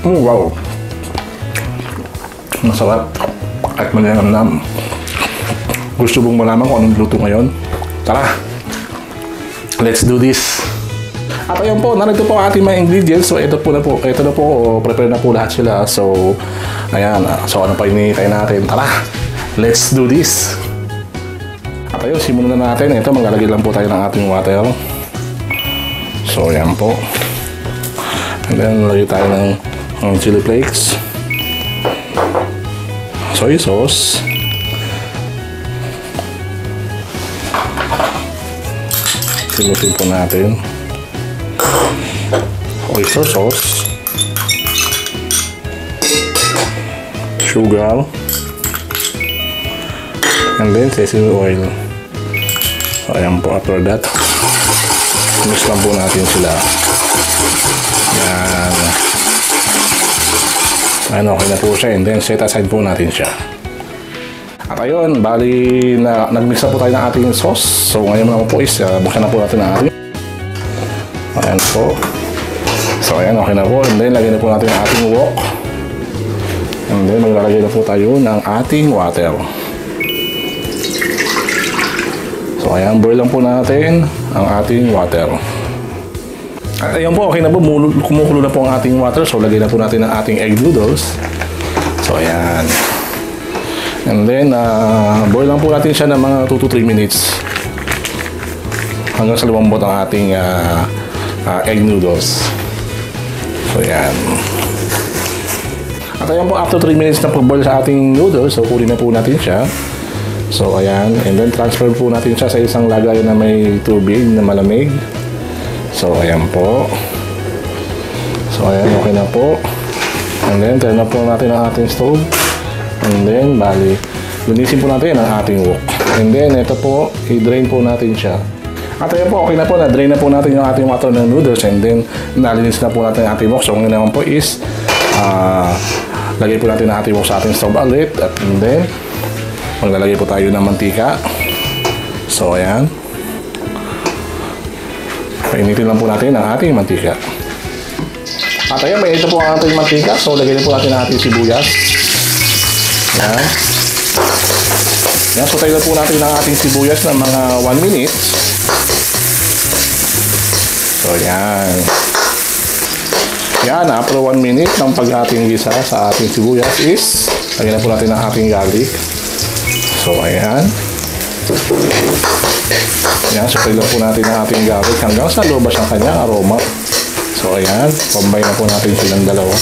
Wow! Masarap at malinamnam. Gusto mong malaman kung anong luto ngayon? Tara! Let's do this! At ayun po, narito po ang ating mga ingredients. So ito na po, prepare na po lahat sila. So, ayan. So ano pa hinihintay natin? Tara! Let's do this! At ayun, simulan na natin. Ito, maglalagay lang po tayo ng ating water. So, ayan po. And then, lagay tayo ng chili flakes. Soy sauce. Simutin po natin. Oyster sauce. Sugar. And then, sesame oil. So, ayan po. After that, mix lang po natin sila. Yan. Ayan, okay na po siya. And then, set aside po natin siya. At ayun, bali, nagmix na po tayo ng ating sauce. So, ngayon naman po is, buksan na po natin ang ating. Ayan po. So, ayan, okay na po. And then, lagyan na po natin ang ating wok. And then, maglalagay na po tayo ng ating water. So, ayan, boil lang po natin ang ating water. At ayun po, okay na po. Kumukulo na po ang ating water. So, lagay na po natin ang ating egg noodles. So, ayan. And then, boil lang po natin siya ng mga 2 to 3 minutes. Hanggang sa lumambot ang ating egg noodles. So, ayan. At ayan po, after 3 minutes na pag-boil sa ating noodles, so, kunin na po natin siya. So, ayan. And then, transfer po natin siya sa isang lagayan na may tubig na malamig. So, ayan po. So, ayan. Okay na po. And then, turn na po natin ang ating stove. And then, bali, linisin po natin ang ating wok. And then, ito po, i-drain po natin siya. At ayan po, okay na po. Na-drain na po natin yung ating water ng noodles. And then, nalinis na po natin ang ating wok. So, ngayon naman po is, lagay po natin ang ating wok sa ating stove ulit. At then, maglalagay po tayo ng mantika. So, ayan. Painitin lang po natin ang ating mantika. At ayan, may ito po ang ating mantika. So, lagay po natin ang ating sibuyas. Ayan. Ayan, so tayo po natin ang ating sibuyas ng mga 1 minute. So, ayan. Ayan, after 1 minute ng pag-ating gisa sa ating sibuyas is, lagyan na po natin ang ating garlic. So, ayan. Ayan, so tayo po natin ang ating garlic hanggang sa lubas ang kanyang aroma. So, ayan. Combine na po natin silang dalawa.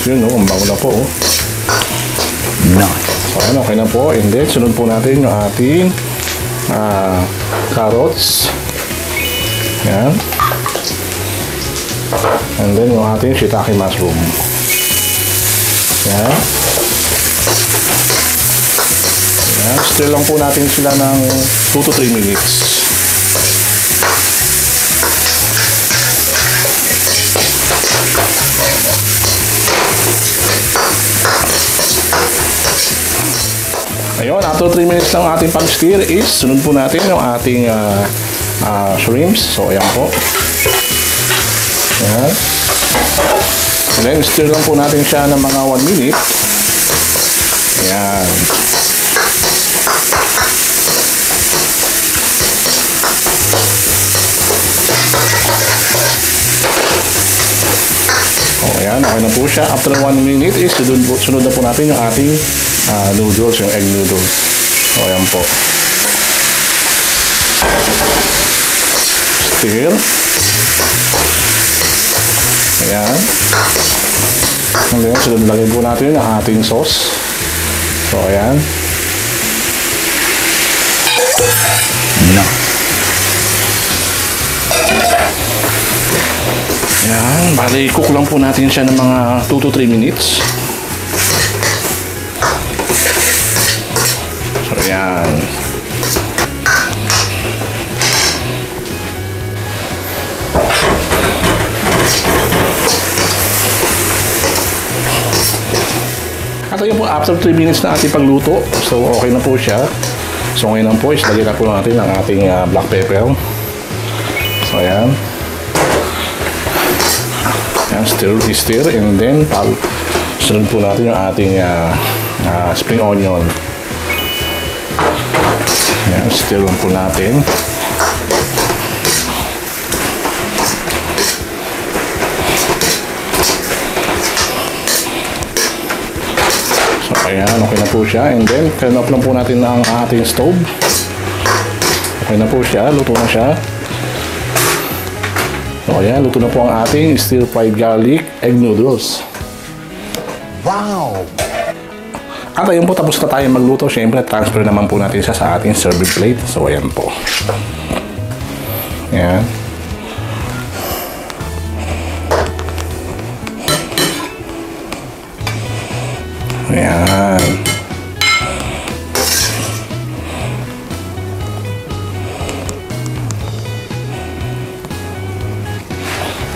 Yun, ang bango na po. Nice. So, ayan, okay na po. And then, sunod po natin yung ating carrots. Ayan. And then, yung ating shiitake mushroom. Ayan. Ayan. Stir lang po natin sila ng 2 to 3 minutes. Ayun, after 3 minutes ng ating pag-stir is, sunod po natin yung ating shrimps. So, ayan po. Ayan. And then, stir lang po natin siya ng mga 1 minute. Ayan. Ayan, okay na po siya. After 1 minute is, sunod na po natin yung ating noodles, yung egg noodles. So, ayan po. Stir. Ayan. And then, sunod lagay po natin yung ating sauce. So, ayan. No. Ayan, bali cook lang po natin siya ng mga 2 to 3 minutes. So, ayan. At ayun po, after 3 minutes na ating pagluto, so okay na po siya. So ngayon lang po, lagyan na po natin ang ating black pepper. So ayan. Ayan, Ayan, stir, and then sunod po natin yung ating spring onion. Ayan, stir lang po natin. So, ayan, okay na po siya. And then, turn off lang po natin ang ating stove. Okay na po siya, luto na siya. So, ayan, luto na po ang ating stir-fried garlic egg noodles. Wow! At ayun po, tapos na tayo magluto. Siyempre, transfer naman po natin siya sa ating serving plate. So, ayan po. Ayan. Ayan.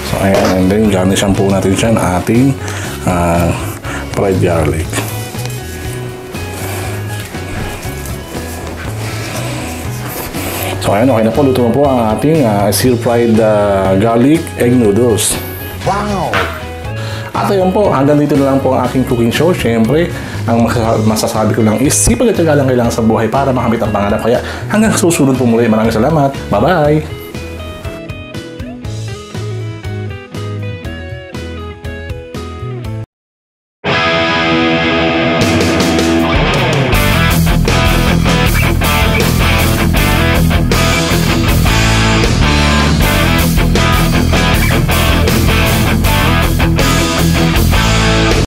So, ayan. And then, garnishan po natin siya ng ating fried garlic. So, ayan. Okay na po. Luto na po ang ating stir-fried garlic egg noodles. Wow! At ayun po, hanggang dito na lang po ang aking cooking show. Siyempre, ang masasabi ko lang is sipag at tiyaga lang kailangan sa buhay para makamit ang pangarap. Kaya hanggang susunod po muli. Maraming salamat. Bye-bye!